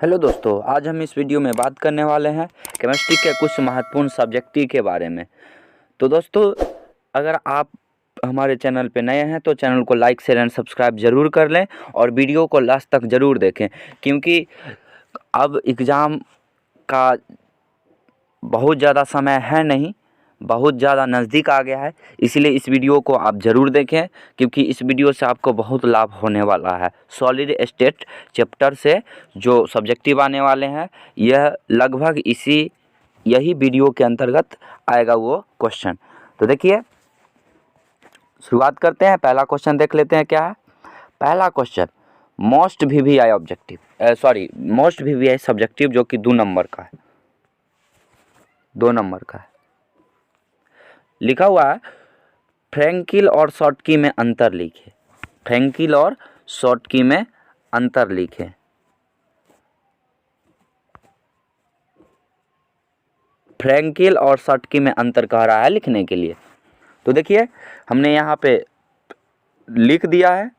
Hello दोस्तों, आज हम इस वीडियो में बात करने वाले हैं केमिस्ट्री के कुछ महत्वपूर्ण सब्जेक्टिव के बारे में। तो दोस्तों, अगर आप हमारे चैनल पे नए हैं तो चैनल को लाइक शेयर एंड सब्सक्राइब ज़रूर कर लें और वीडियो को लास्ट तक ज़रूर देखें, क्योंकि अब एग्ज़ाम का बहुत ज़्यादा समय है नहीं, बहुत ज़्यादा नज़दीक आ गया है। इसलिए इस वीडियो को आप ज़रूर देखें, क्योंकि इस वीडियो से आपको बहुत लाभ होने वाला है। सॉलिड स्टेट चैप्टर से जो सब्जेक्टिव आने वाले हैं, यह लगभग यही वीडियो के अंतर्गत आएगा वो क्वेश्चन। तो देखिए, शुरुआत करते हैं। पहला क्वेश्चन देख लेते हैं क्या है। पहला क्वेश्चन, मोस्ट वीवीआई सब्जेक्टिव जो कि 2 नंबर का है, 2 नंबर का है। लिखा हुआ है फ्रैंकिल और शॉटकी में अंतर लिखे। फ्रैंकिल और शॉटकी में अंतर लिखे। फ्रैंकिल और शॉटकी में अंतर कह रहा है लिखने के लिए। तो देखिए, हमने यहाँ पे लिख दिया है,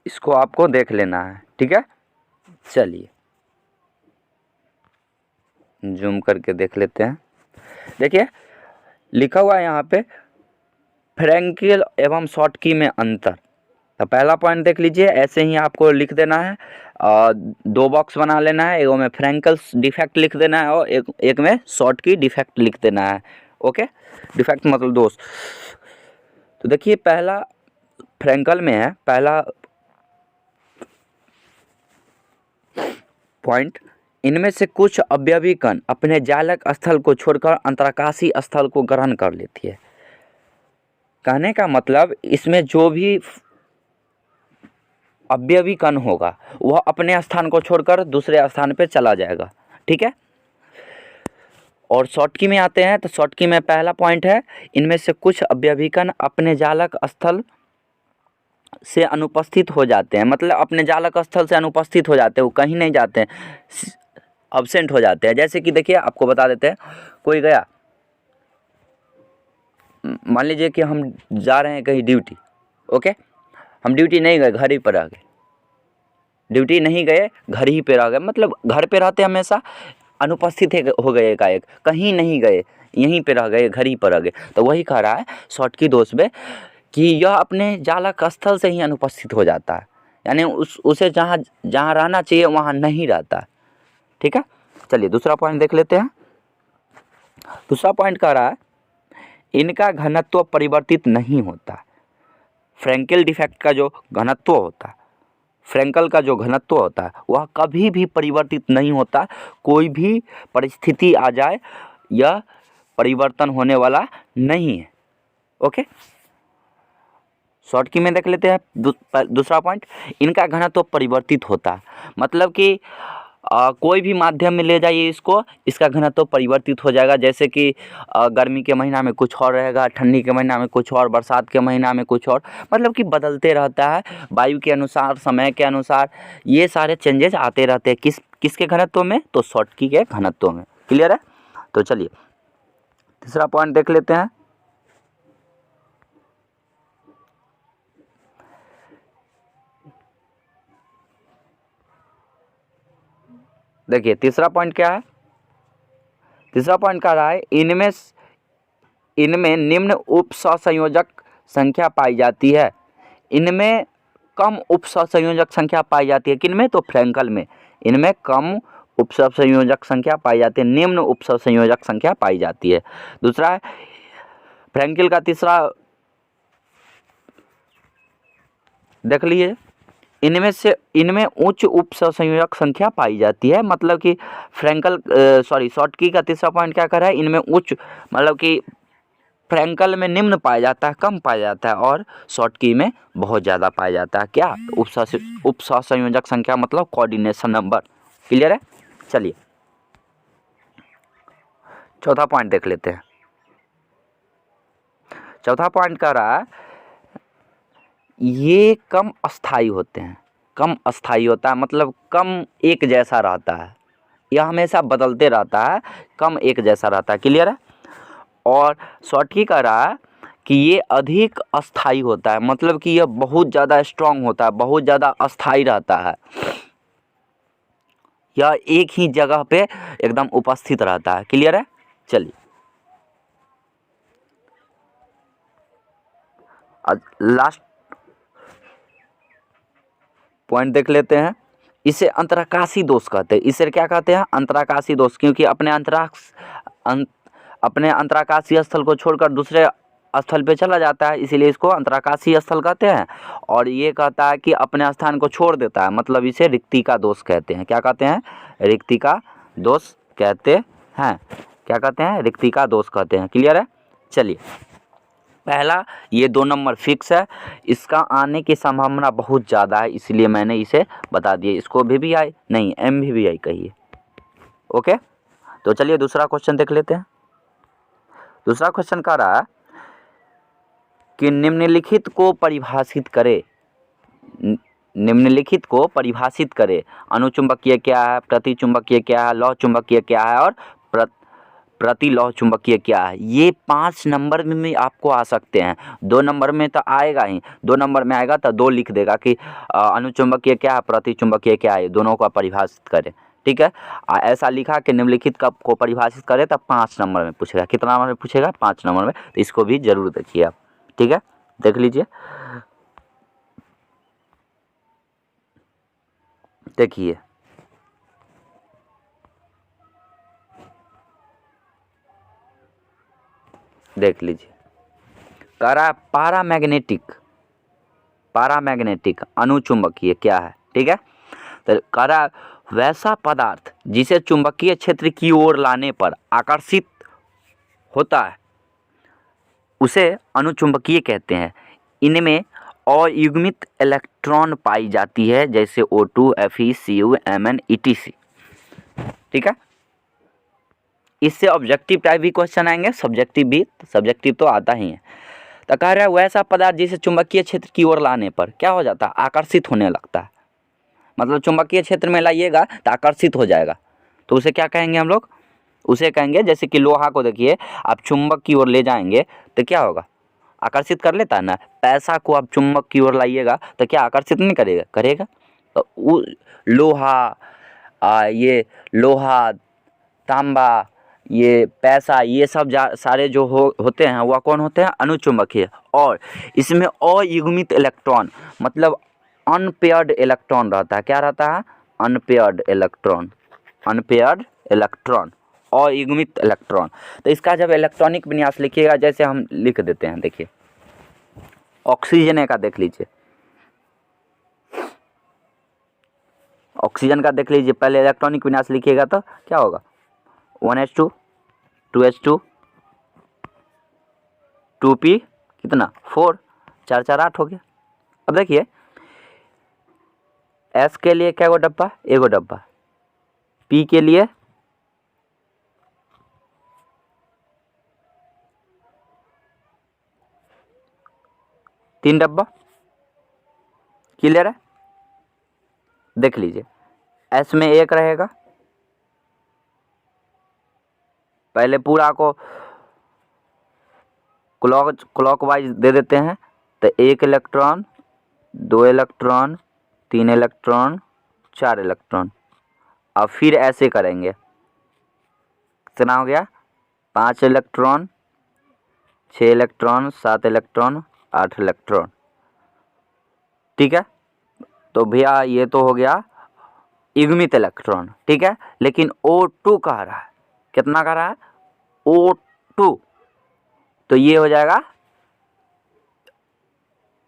इसको आपको देख लेना है, ठीक है। चलिए जूम करके देख लेते हैं। देखिए, लिखा हुआ है यहाँ पे फ्रैंकिल एवं शॉटकी में अंतर। तो पहला पॉइंट देख लीजिए, ऐसे ही आपको लिख देना है। 2 बॉक्स बना लेना है, एक में फ्रैंकल्स डिफेक्ट लिख देना है और एक में शॉटकी डिफेक्ट लिख देना है। ओके, डिफेक्ट मतलब दोष। तो देखिए, पहला फ्रैंकल में है, पहला पॉइंट, इनमें से कुछ अवयवी कण अपने जालक स्थल को छोड़कर अंतराकाशीय स्थल को ग्रहण कर लेती है। कहने का मतलब, इसमें जो भी अवयवी कण होगा वह अपने स्थान को छोड़कर दूसरे स्थान पे चला जाएगा, ठीक है। और शॉटकी में आते हैं, तो शॉटकी में पहला पॉइंट है, इनमें से कुछ अवयवी कण अपने जालक स्थल से अनुपस्थित हो जाते हैं। मतलब अपने जालक स्थल से अनुपस्थित हो जाते हैं, वो कहीं नहीं जाते हैं, अब्सेंट हो जाते हैं। जैसे कि देखिए, आपको बता देते हैं, कोई गया, मान लीजिए कि हम जा रहे हैं कहीं ड्यूटी, ओके, हम ड्यूटी नहीं गए, घर ही पर आ गए। ड्यूटी नहीं गए, घर ही पे रह गए, मतलब घर पे रहते हमेशा, अनुपस्थित हो गए एकाएक, कहीं नहीं गए, यहीं पे रह गए, घर ही पर रह गए। तो वही कह रहा है शॉटकी दोष में कि यह अपने जालक स्थल से ही अनुपस्थित हो जाता है, यानी उसे जहाँ जहाँ रहना चाहिए वहाँ नहीं रहता, ठीक है। चलिए दूसरा पॉइंट देख लेते हैं। दूसरा पॉइंट कह रहा है, इनका घनत्व परिवर्तित नहीं होता। फ्रैंकल डिफेक्ट का जो घनत्व होता है, फ्रैंकल का जो घनत्व होता है, वह कभी भी परिवर्तित नहीं होता। कोई भी परिस्थिति आ जाए, यह परिवर्तन होने वाला नहीं है। ओके, शॉर्ट की में देख लेते हैं। दूसरा पॉइंट, इनका घनत्व परिवर्तित होता है, मतलब कि कोई भी माध्यम में ले जाइए इसको, इसका घनत्व परिवर्तित हो जाएगा। जैसे कि गर्मी के महीना में कुछ और रहेगा, ठंडी के महीना में कुछ और, बरसात के महीना में कुछ और, मतलब कि बदलते रहता है वायु के अनुसार, समय के अनुसार, ये सारे चेंजेस आते रहते हैं। किसके घनत्व में? तो शॉटकी के घनत्व में। क्लियर है? तो चलिए तीसरा पॉइंट देख लेते हैं। देखिए तीसरा पॉइंट क्या है। तीसरा पॉइंट कह रहा है, इनमें निम्न उप सहसंयोजक संख्या पाई जाती है। इनमें कम उप सहसंयोजक संख्या पाई जाती है। किनमें? तो फ्रैंकल में। इनमें कम उप सहसंयोजक संख्या पाई जाती है, निम्न उप सहसंयोजक संख्या पाई जाती है। दूसरा है फ्रैंकल का तीसरा, देख लीजिए, इनमें उच्च उप सहसंयोजक संख्या पाई जाती है। मतलब कि शॉटकी का तीसरा पॉइंट क्या कर रहा है, इनमें उच्च, मतलब कि फ्रैंकल में निम्न पाया जाता है, कम पाया जाता है, और शॉटकी में बहुत ज़्यादा पाया जाता है। क्या? उप सहसंयोजक संख्या, मतलब कोऑर्डिनेशन नंबर। क्लियर है? चलिए चौथा पॉइंट देख लेते हैं। चौथा पॉइंट कह रहा है, ये कम अस्थाई होते हैं। कम अस्थाई होता है, मतलब कम एक जैसा रहता है, यह हमेशा बदलते रहता है, कम एक जैसा रहता है। क्लियर है? और शॉटकी कह रहा है कि ये अधिक अस्थाई होता है, मतलब कि यह बहुत ज़्यादा स्ट्रांग होता है, बहुत ज़्यादा अस्थाई रहता है। यह एक ही जगह पे एकदम उपस्थित रहता है। क्लियर है? चलिए लास्ट पॉइंट देख लेते हैं। इसे अंतराकाशी दोष कहते हैं। इसे क्या कहते हैं? अंतराकाशी दोष, क्योंकि अपने अंतराकाशी स्थल को छोड़कर दूसरे स्थल पे चला जाता है, इसीलिए इसको अंतराकाशी स्थल कहते हैं। और ये कहता है कि अपने स्थान को छोड़ देता है, मतलब इसे रिक्तिका दोष कहते हैं। क्या कहते हैं? रिक्तिका दोष कहते हैं। क्या कहते हैं? रिक्तिका दोष कहते हैं। क्लियर है? चलिए पहला ये 2 नंबर फिक्स है, इसका आने की संभावना बहुत ज़्यादा है, इसलिए मैंने इसे बता दिया। इसको भी आई नहीं, भी आई कहिए। ओके, तो चलिए दूसरा क्वेश्चन देख लेते हैं। दूसरा क्वेश्चन कह रहा है कि निम्नलिखित को परिभाषित करे। निम्नलिखित को परिभाषित करे। अनुचुंबकीय क्या है, प्रतिचुंबकीय क्या है, लौह चुंबकीय क्या है और प्रतिलौह चुंबकीय क्या है। ये 5 नंबर में आपको आ सकते हैं। 2 नंबर में तो आएगा ही, 2 नंबर में आएगा तो 2 लिख देगा कि अनुचुंबकीय क्या है, प्रतिचुंबकीय क्या है, दोनों का परिभाषित करें। ठीक है, ऐसा लिखा कि निम्नलिखित का को परिभाषित करे तब 5 नंबर में पूछेगा। कितना नंबर में पूछेगा? 5 नंबर में। तो इसको भी जरूर देखिए आप। ठीक है, देख लीजिए। देखिए देख लीजिए, कह रहा है पारामैग्नेटिक अनुचुंबकीय क्या है। ठीक है, तो कह रहा है वैसा पदार्थ जिसे चुंबकीय क्षेत्र की ओर लाने पर आकर्षित होता है उसे अनुचुंबकीय कहते हैं। इनमें अयुग्मित इलेक्ट्रॉन पाई जाती है, जैसे O2, Fe, Cu, Mn, etc। ठीक है, इससे ऑब्जेक्टिव टाइप भी क्वेश्चन आएंगे, सब्जेक्टिव भी। सब्जेक्टिव तो आता ही है। तो कह रहा है वैसा पदार्थ जिसे चुंबकीय क्षेत्र की ओर लाने पर क्या हो जाता है? आकर्षित होने लगता है। मतलब चुंबकीय क्षेत्र में लाइएगा तो आकर्षित हो जाएगा, तो उसे क्या कहेंगे हम लोग? उसे कहेंगे, जैसे कि लोहा को देखिए, आप चुंबक की ओर ले जाएंगे तो क्या होगा? आकर्षित कर लेता है ना। पैसा को आप चुंबक की ओर लाइएगा तो क्या आकर्षित नहीं करेगा? करेगा। तो लोहा, ये लोहा, तांबा, ये पैसा, ये सब सारे जो होते हैं वह कौन होते हैं? अनुचुंबकीय। और इसमें अयुग्मित इलेक्ट्रॉन, मतलब अनपेयर्ड इलेक्ट्रॉन रहता है। क्या रहता है? Unpaired electron. अनपेयर्ड इलेक्ट्रॉन, अयुग्मित इलेक्ट्रॉन। तो इसका जब इलेक्ट्रॉनिक विन्यास लिखिएगा, जैसे हम लिख देते हैं, देखिए ऑक्सीजन का देख लीजिए, ऑक्सीजन का देख लीजिए। पहले इलेक्ट्रॉनिक विन्यास लिखिएगा तो क्या होगा? 1s2, 2s2, 2p, कितना? 4, 4 4 8 हो गया। अब देखिए S के लिए क्या गो डब्बा? एगो डब्बा। P के लिए 3 डब्बा। क्लियर है? देख लीजिए, S में 1 रहेगा। पहले पूरा को क्लॉकवाइज दे देते हैं, तो 1 इलेक्ट्रॉन, 2 इलेक्ट्रॉन, 3 इलेक्ट्रॉन, 4 इलेक्ट्रॉन। अब फिर ऐसे करेंगे, कितना हो गया? 5 इलेक्ट्रॉन, 6 इलेक्ट्रॉन, 7 इलेक्ट्रॉन, 8 इलेक्ट्रॉन। ठीक है, तो भैया ये तो हो गया युग्मित इलेक्ट्रॉन। ठीक है, लेकिन O2 कह रहा है, कितना कह रहा है? O2, तो ये हो जाएगा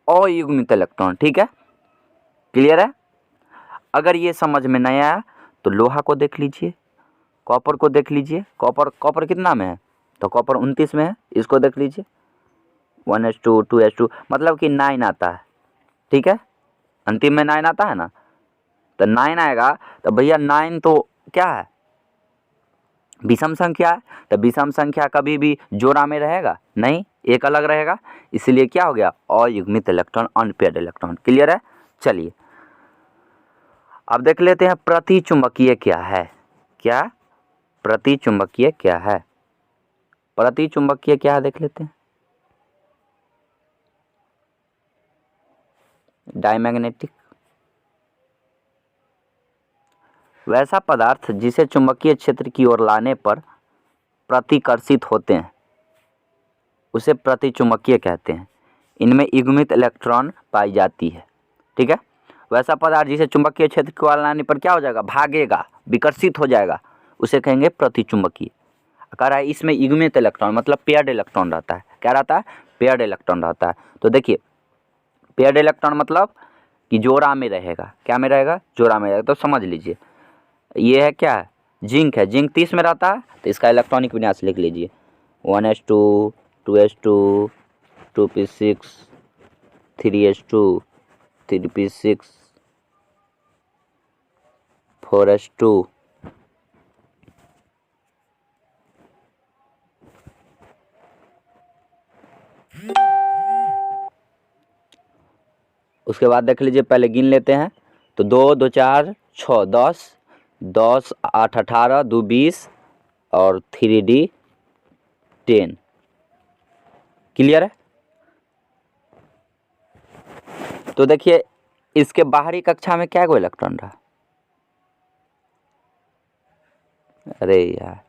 अयुग्मित इलेक्ट्रॉन। ठीक है, क्लियर है? अगर ये समझ में नहीं आया तो लोहा को देख लीजिए, कॉपर को देख लीजिए। कॉपर कितना में है? तो कॉपर 29 में है। इसको देख लीजिए, 1s2, 2s2, मतलब कि 9 आता है। ठीक है, अंतिम में 9 आता है ना, तो 9 आएगा। तो भैया 9 तो क्या है? विषम संख्या है। तो विषम संख्या कभी भी जोड़ा में रहेगा नहीं, एक अलग रहेगा। इसलिए क्या हो गया? अयुग्मित इलेक्ट्रॉन, अनपेयर्ड इलेक्ट्रॉन। क्लियर है? चलिए अब देख लेते हैं प्रतिचुंबकीय क्या है। क्या? प्रतिचुंबकीय क्या है? प्रतिचुंबकीय क्या है देख लेते हैं। डायमैग्नेटिक, वैसा पदार्थ जिसे चुंबकीय क्षेत्र की ओर लाने पर प्रतिकर्षित होते हैं उसे प्रतिचुंबकीय कहते हैं। इनमें युग्मित इलेक्ट्रॉन पाई जाती है। ठीक है, वैसा पदार्थ जिसे चुंबकीय क्षेत्र की ओर लाने पर क्या हो जाएगा, भागेगा, विकर्षित हो जाएगा, उसे कहेंगे प्रतिचुंबकीय। कह रहा है इसमें युग्मित इलेक्ट्रॉन मतलब पेयर्ड इलेक्ट्रॉन रहता है। क्या रहता है, पेयर्ड इलेक्ट्रॉन रहता है। तो देखिए पेयर्ड इलेक्ट्रॉन मतलब कि जोड़ा में रहेगा। क्या में रहेगा, जोड़ा में रहेगा। तो समझ लीजिए ये है क्या है, जिंक है। जिंक 30 में रहता है तो इसका इलेक्ट्रॉनिक विन्यास लिख लीजिए 1s2 2s2 2p6 3s2 3p6 4s2 उसके बाद देख लीजिए, पहले गिन लेते हैं तो 2 2 4 6 10 10 8 18 2 20 और 3d 10। क्लियर है। तो देखिए इसके बाहरी कक्षा में क्या कोई इलेक्ट्रॉन रहा, अरे यार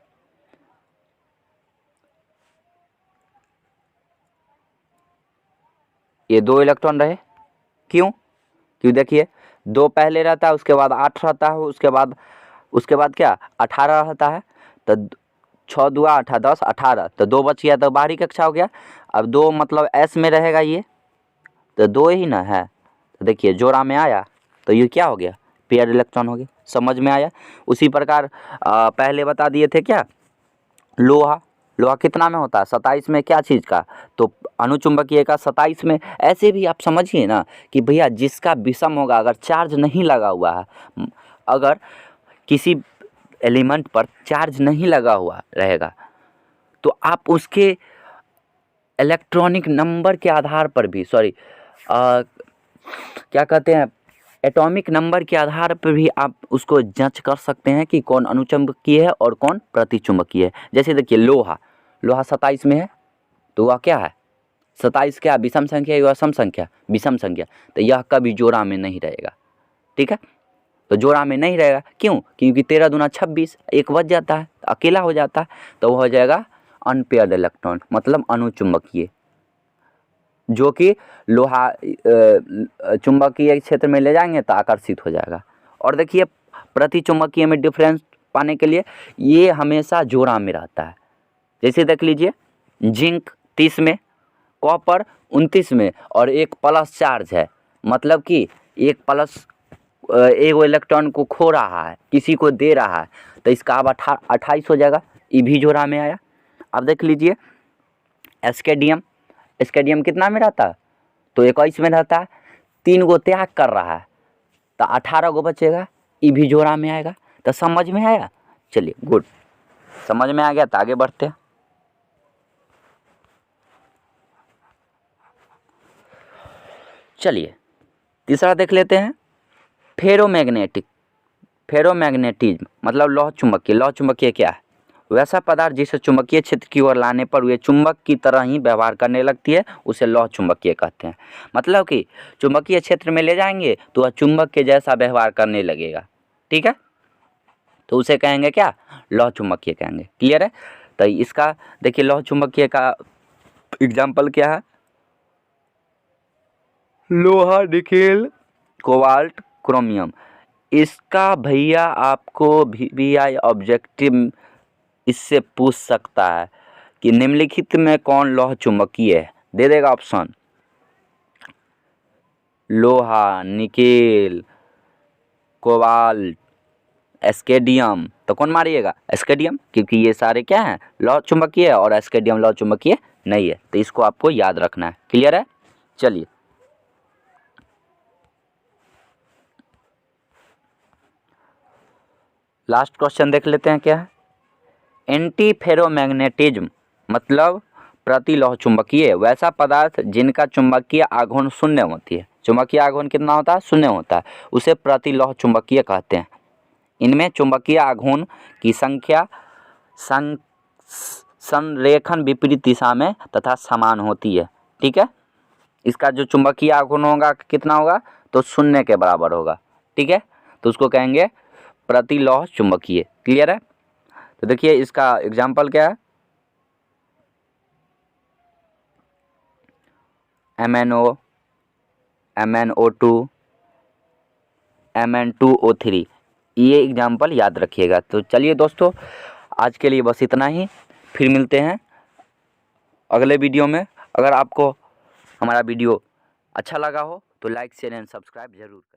ये 2 इलेक्ट्रॉन रहे। क्यों, क्यों देखिए 2 पहले रहता है, उसके बाद 8 रहता है, उसके बाद क्या 18 रहता है। तो 6 2 8 10 18 तो 2 बच गया, तो बाहरी कक्षा हो गया। अब 2 मतलब एस में रहेगा, ये तो 2 ही ना है। तो देखिए जोड़ा में आया तो ये क्या हो गया, पेयर इलेक्ट्रॉन हो गया। समझ में आया। उसी प्रकार पहले बता दिए थे क्या, लोहा, लोहा कितना में होता है 27 में, क्या चीज़ का, तो अनुचुंबकीय का 27 में। ऐसे भी आप समझिए ना कि भैया जिसका विषम होगा, अगर चार्ज नहीं लगा हुआ है, अगर किसी एलिमेंट पर चार्ज नहीं लगा हुआ रहेगा तो आप उसके इलेक्ट्रॉनिक नंबर के आधार पर भी क्या कहते हैं, एटॉमिक नंबर के आधार पर भी आप उसको जांच कर सकते हैं कि कौन अनुचुंबकीय है और कौन प्रतिचुंबकीय है। जैसे देखिए लोहा, लोहा 27 में है तो वह क्या है, 27 क्या विषम संख्या या सम संख्या, विषम संख्या। तो यह कभी जोड़ा में नहीं रहेगा। ठीक है, तो जोड़ा में नहीं रहेगा। क्यों, क्योंकि 13 दूना 26, एक बच जाता है, अकेला हो जाता है, तो वह हो जाएगा अनपेयर्ड इलेक्ट्रॉन मतलब अनुचुंबकीय, जो कि लोहा चुंबकीय क्षेत्र में ले जाएंगे तो आकर्षित हो जाएगा। और देखिए प्रतिचुंबकीय में डिफरेंस पाने के लिए ये हमेशा जोड़ा में रहता है। जैसे देख लीजिए जिंक 30 में, कॉपर 29 में और एक प्लस चार्ज है, मतलब कि एक प्लस एक इलेक्ट्रॉन को खो रहा है, किसी को दे रहा है, तो इसका अब 28 हो जाएगा, ये भी जोड़ा में आया। अब देख लीजिए एस्केडियम, एस्केडियम कितना में रहता है, तो 21 में रहता है, 3 गो त्याग कर रहा है तो 18 गो बचेगा, ये भी जोड़ा में आएगा। तो समझ में आया, चलिए गुड, समझ में आ गया तो आगे बढ़ते हैं। चलिए तीसरा देख लेते हैं, फेरोमैग्नेटिक, फेरोमैग्नेटिज्म मतलब लौह चुंबकीय। लौह चुंबकीय क्या है, वैसा पदार्थ जिसे चुंबकीय क्षेत्र की ओर लाने पर वे चुंबक की तरह ही व्यवहार करने लगती है, उसे लौह चुंबकीय कहते हैं। मतलब कि चुंबकीय क्षेत्र में ले जाएंगे तो वह चुंबक के जैसा व्यवहार करने लगेगा। ठीक है, तो उसे कहेंगे क्या, लौह चुंबकीय कहेंगे। क्लियर है। तो इसका देखिए लौह चुंबकीय का एग्जाम्पल क्या है, लोहा, निकेल, कोबाल्ट, क्रोमियम। इसका भैया आपको VVI ऑब्जेक्टिव इससे पूछ सकता है कि निम्नलिखित में कौन लौह चुंबकीय है, दे देगा ऑप्शन, लोहा, निकेल, कोबाल्ट, एस्केडियम। तो कौन मारिएगा, एस्केडियम, क्योंकि ये सारे क्या हैं, लौह चुंबकीय है और एस्केडियम लौह चुंबकीय नहीं है। तो इसको आपको याद रखना है। क्लियर है। चलिए लास्ट क्वेश्चन देख लेते हैं क्या है, एंटी फेरोमैग्नेटिज्म मतलब प्रतिलौह चुंबकीय वैसा पदार्थ जिनका चुंबकीय आघूर्ण शून्य होती है। चुंबकीय आघूर्ण कितना होता है, शून्य होता है, उसे प्रतिलौह चुंबकीय कहते हैं। इनमें चुंबकीय आघूर्ण की संख्या संरेखन विपरीत दिशा में तथा समान होती है। ठीक है, इसका जो चुंबकीय आघूर्ण होगा कितना होगा, तो शून्य के बराबर होगा। ठीक है, तो उसको कहेंगे प्रतिलोह चुंबकीय। क्लियर है? तो देखिए इसका एग्जाम्पल क्या है, MnO, MnO2, Mn2O3, ये एग्जाम्पल याद रखिएगा। तो चलिए दोस्तों, आज के लिए बस इतना ही, फिर मिलते हैं अगले वीडियो में। अगर आपको हमारा वीडियो अच्छा लगा हो तो लाइक शेयर एंड सब्सक्राइब जरूर करें।